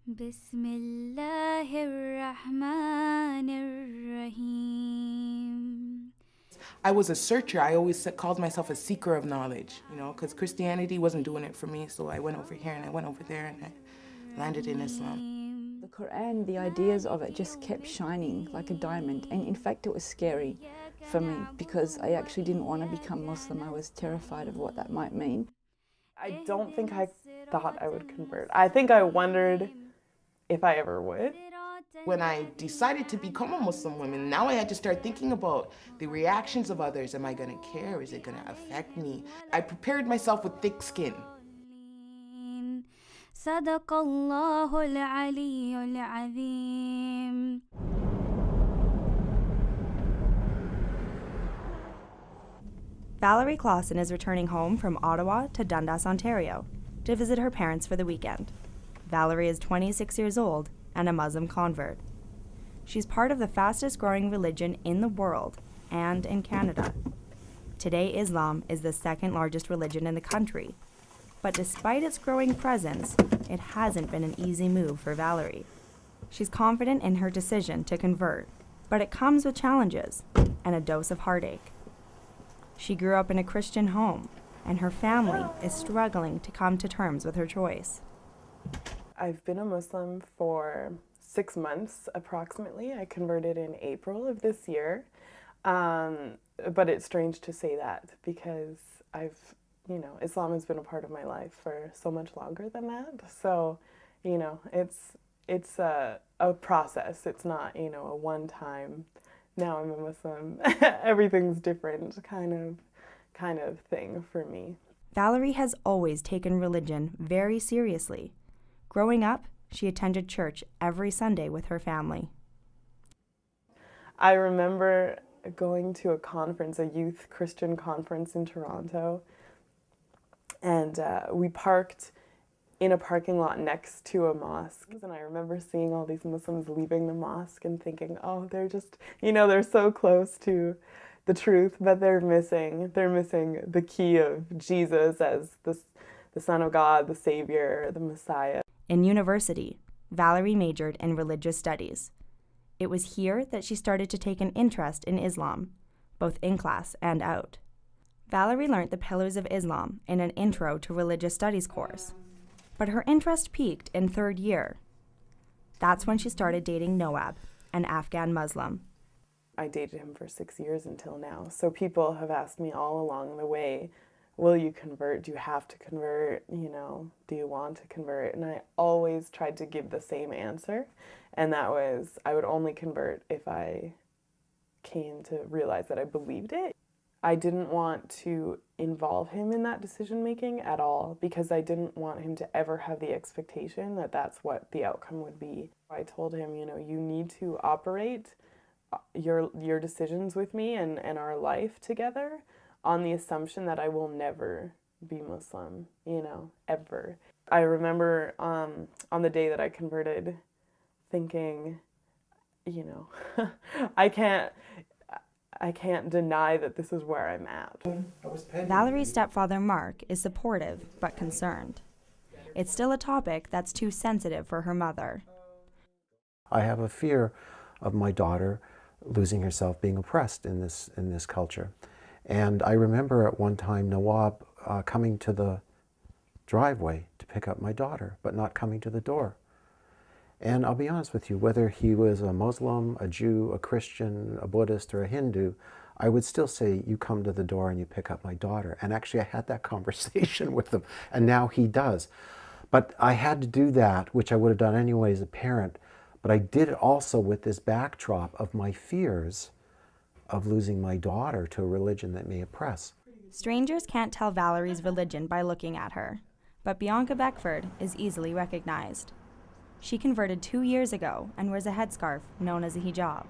بسم الله الرحمن الرحيم. I was a searcher. I always called myself a seeker of knowledge, because Christianity wasn't doing it for me. So I went over here and I went over there and I landed in Islam. The Quran, the ideas of it just kept shining like a diamond. And in fact, it was scary for me because I actually didn't want to become Muslim. I was terrified of what that might mean. I don't think I thought I would convert. I think I wondered if I ever would. When I decided to become a Muslim woman, now I had to start thinking about the reactions of others. Am I going to care? Is it going to affect me? I prepared myself with thick skin. صدق الله العلي العظيم. Valerie Clausen is returning home from Ottawa to Dundas, Ontario, to visit her parents for the weekend. Valerie is 26 years old and a Muslim convert. She's part of the fastest growing religion in the world and in Canada. Today, Islam is the second largest religion in the country. But despite its growing presence, it hasn't been an easy move for Valerie. She's confident in her decision to convert, but it comes with challenges and a dose of heartache. She grew up in a Christian home, and her family is struggling to come to terms with her choice. I've been a Muslim for 6 months approximately. I converted in April of this year. But it's strange to say that because Islam has been a part of my life for so much longer than that. So, it's a process. It's not, a one-time, now I'm a Muslim, everything's different kind of thing for me. Valerie has always taken religion very seriously. Growing up, she attended church every Sunday with her family. I remember going to a conference, a youth Christian conference in Toronto, and we parked in a parking lot next to a mosque. And I remember seeing all these Muslims leaving the mosque and thinking, oh, they're just, they're so close to the truth, but they're missing the key of Jesus as the Son of God, the Savior, the Messiah. In university, Valerie majored in religious studies. It was here that she started to take an interest in Islam, both in class and out. Valerie learned the pillars of Islam in an Intro to Religious Studies course, but her interest peaked in third year. That's when she started dating Noab, an Afghan Muslim. I dated him for 6 years until now, so people have asked me all along the way, will you convert? Do you have to convert? Do you want to convert? And I always tried to give the same answer, and that was I would only convert if I came to realize that I believed it. I didn't want to involve him in that decision making at all because I didn't want him to ever have the expectation that that's what the outcome would be. I told him, you need to operate your decisions with me and our life together on the assumption that I will never be Muslim, ever. I remember on the day that I converted thinking, I can't deny that this is where I'm at. Valerie's stepfather, Mark, is supportive but concerned. It's still a topic that's too sensitive for her mother. I have a fear of my daughter losing herself, being oppressed in this culture. And I remember at one time Nawab coming to the driveway to pick up my daughter, but not coming to the door. And I'll be honest with you, whether he was a Muslim, a Jew, a Christian, a Buddhist, or a Hindu, I would still say, you come to the door and you pick up my daughter. And actually I had that conversation with him, and now he does. But I had to do that, which I would have done anyway as a parent, but I did it also with this backdrop of my fears of losing my daughter to a religion that may oppress. Strangers can't tell Valerie's religion by looking at her, but Bianca Beckford is easily recognized. She converted 2 years ago and wears a headscarf known as a hijab.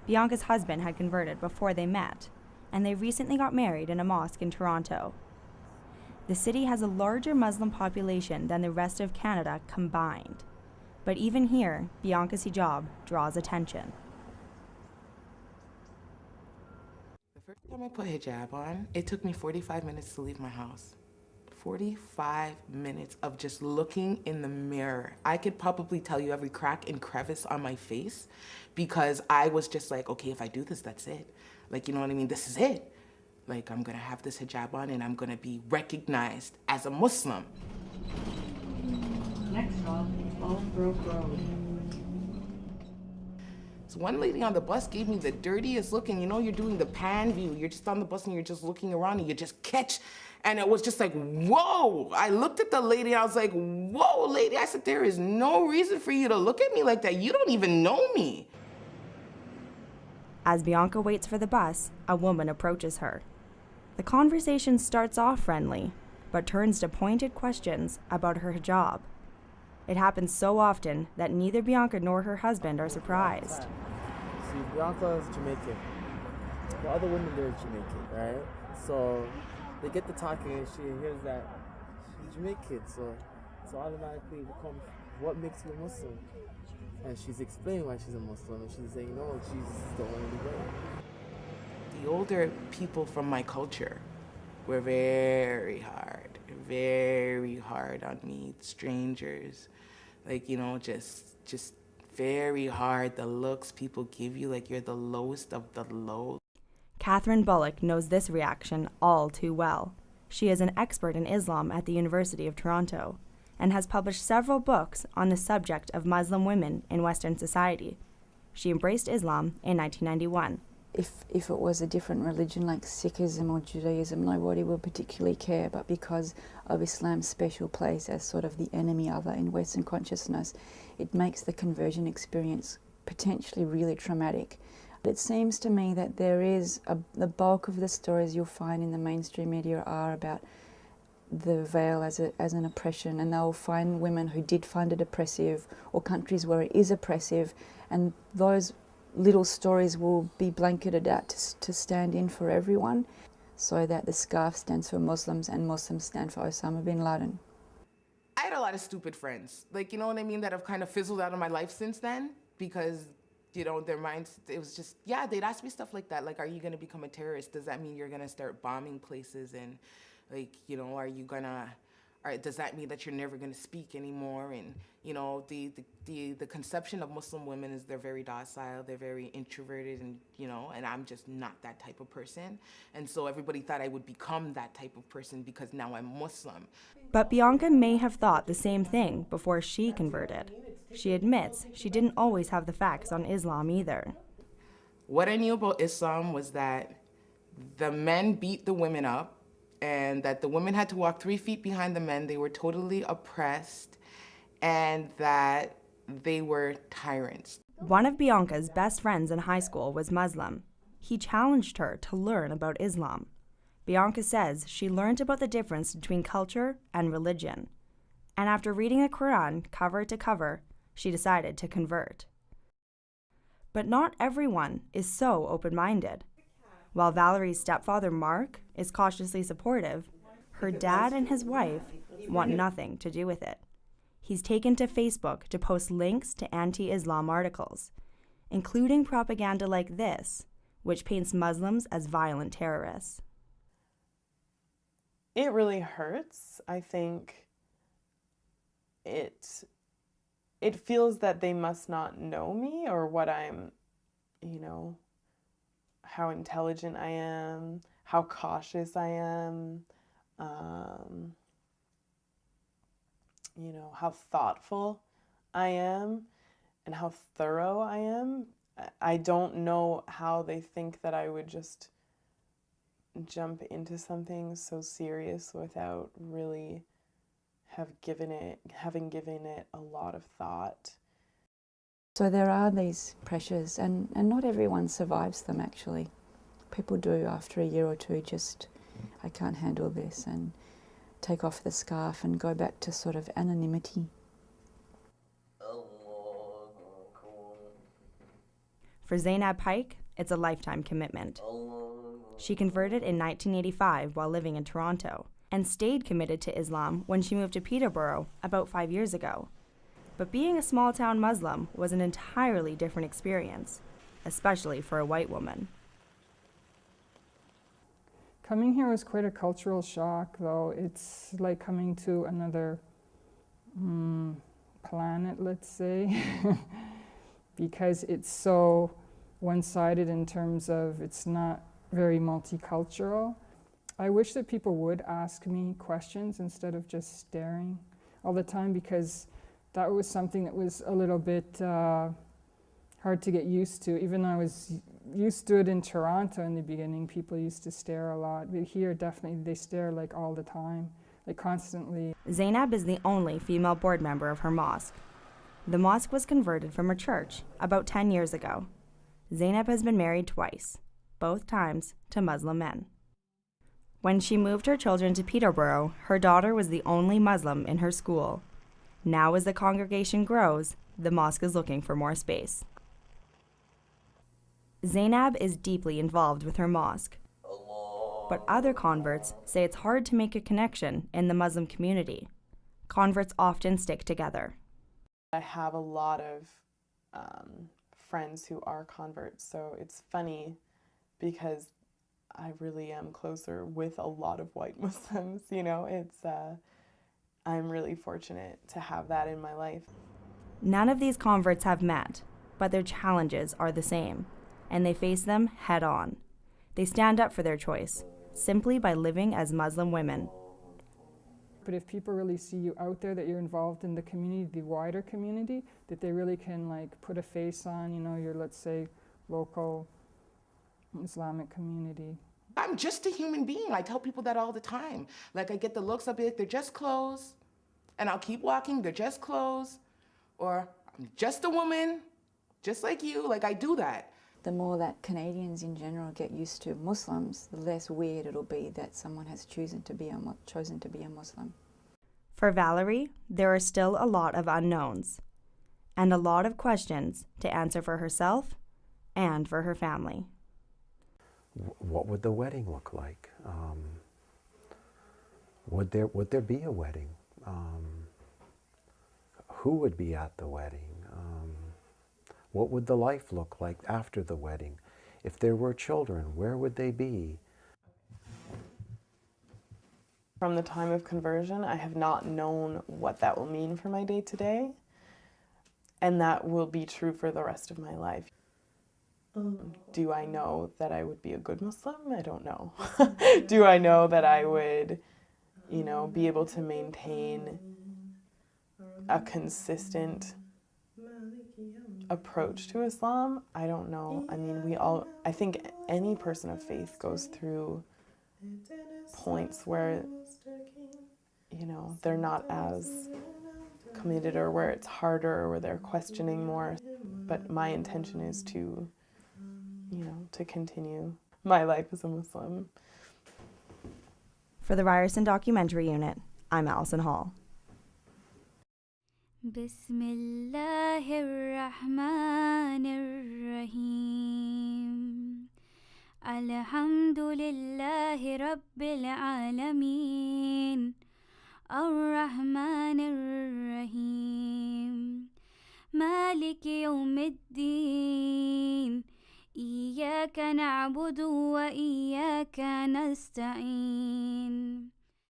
Bianca's husband had converted before they met, and they recently got married in a mosque in Toronto. The city has a larger Muslim population than the rest of Canada combined, but even here, Bianca's hijab draws attention. The first time I put hijab on, it took me 45 minutes to leave my house. 45 minutes of just looking in the mirror. I could probably tell you every crack and crevice on my face because I was just like, okay, if I do this, that's it. Like, you know what I mean? This is it. Like, I'm gonna have this hijab on and I'm gonna be recognized as a Muslim. Next stop, Old Brook Road. So one lady on the bus gave me the dirtiest look, and you know, you're doing the pan view. You're just on the bus and you're just looking around and you just catch, and it was just like, whoa. I looked at the lady and I was like, whoa, lady. I said, there is no reason for you to look at me like that. You don't even know me. As Bianca waits for the bus, a woman approaches her. The conversation starts off friendly, but turns to pointed questions about her hijab. It happens so often that neither Bianca nor her husband are surprised. See, Bianca is Jamaican. The other women there are Jamaican, right? So they get to talking and she hears that she's Jamaican, so automatically becomes what makes you a Muslim. And she's explaining why she's a Muslim, and she's saying, no, Jesus is the only way. The older people from my culture were very hard on me, strangers. Like, you know, just very hard. The looks people give you, like you're the lowest of the low. Catherine Bullock knows this reaction all too well. She is an expert in Islam at the University of Toronto and has published several books on the subject of Muslim women in Western society. She embraced Islam in 1991. If it was a different religion like Sikhism or Judaism, nobody would particularly care, but because of Islam's special place as sort of the enemy other in Western consciousness, it makes the conversion experience potentially really traumatic. It seems to me that there is the bulk of the stories you'll find in the mainstream media are about the veil as an oppression, and they'll find women who did find it oppressive or countries where it is oppressive, and those little stories will be blanketed out to stand in for everyone, so that the scarf stands for Muslims and Muslims stand for Osama bin Laden. I had a lot of stupid friends, like, you know what I mean, that have kind of fizzled out of my life since then because, you know, their minds, it was just, yeah, they'd ask me stuff like that, like, are you going to become a terrorist? Does that mean you're going to start bombing places? And, like, you know, are you going to, or does that mean that you're never going to speak anymore? And, you know, the conception of Muslim women is they're very docile, they're very introverted, and, you know, and I'm just not that type of person. And so everybody thought I would become that type of person because now I'm Muslim. But Bianca may have thought the same thing before she converted. She admits she didn't always have the facts on Islam either. What I knew about Islam was that the men beat the women up, and that the women had to walk 3 feet behind the men. They were totally oppressed, and that they were tyrants. One of Bianca's best friends in high school was Muslim. He challenged her to learn about Islam. Bianca says she learned about the difference between culture and religion. And after reading the Quran cover to cover, she decided to convert. But not everyone is so open-minded. While Valerie's stepfather, Mark, is cautiously supportive, her dad and his wife want nothing to do with it. He's taken to Facebook to post links to anti-Islam articles, including propaganda like this, which paints Muslims as violent terrorists. It really hurts. I think it feels that they must not know me or what I'm, you know, how intelligent I am, how cautious I am, you know, how thoughtful I am and how thorough I am. I don't know how they think that I would just jump into something so serious without really having given it a lot of thought. So there are these pressures, and not everyone survives them actually. People do after a year or two just, I can't handle this, and take off the scarf and go back to sort of anonymity. For Zainab Pike, it's a lifetime commitment. She converted in 1985 while living in Toronto and stayed committed to Islam when she moved to Peterborough about 5 years ago. But being a small-town Muslim was an entirely different experience, especially for a white woman. Coming here was quite a cultural shock, though. It's like coming to another planet, let's say, because it's so one-sided in terms of it's not very multicultural. I wish that people would ask me questions instead of just staring all the time, because that was something that was a little bit hard to get used to. Even though I was used to it in Toronto in the beginning, people used to stare a lot. But here, definitely, they stare like all the time, like constantly. Zainab is the only female board member of her mosque. The mosque was converted from a church about 10 years ago. Zainab has been married twice, both times to Muslim men. When she moved her children to Peterborough, her daughter was the only Muslim in her school. Now, as the congregation grows, the mosque is looking for more space. Zainab is deeply involved with her mosque, but other converts say it's hard to make a connection in the Muslim community. Converts often stick together. I have a lot of friends who are converts, so it's funny because I really am closer with a lot of white Muslims, you know. I'm really fortunate to have that in my life. None of these converts have met, but their challenges are the same, and they face them head on. They stand up for their choice, simply by living as Muslim women. But if people really see you out there, that you're involved in the community, the wider community, that they really can like put a face on, you know, your, let's say, local Islamic community. I'm just a human being. I tell people that all the time. Like, I get the looks, I'll be like, they're just clothes. And I'll keep walking, they're just clothes. Or, I'm just a woman, just like you. Like, I do that. The more that Canadians in general get used to Muslims, the less weird it'll be that someone has chosen to be a Muslim. For Valerie, there are still a lot of unknowns and a lot of questions to answer for herself and for her family. What would the wedding look like? Would there be a wedding? Who would be at the wedding? What would the life look like after the wedding? If there were children, where would they be? From the time of conversion, I have not known what that will mean for my day-to-day, and that will be true for the rest of my life. Do I know that I would be a good Muslim? I don't know. Do I know that I would, you know, be able to maintain a consistent approach to Islam? I don't know. I mean, I think any person of faith goes through points where, you know, they're not as committed, or where it's harder, or where they're questioning more. But my intention is to, you know, to continue my life as a Muslim. For the Ryerson Documentary Unit, I'm Allison Hall. بسم الله الرحمن الرحيم الحمد لله رب العالمين الرحمن الرحيم مالك يوم الدين إياك نعبد وإياك نستعين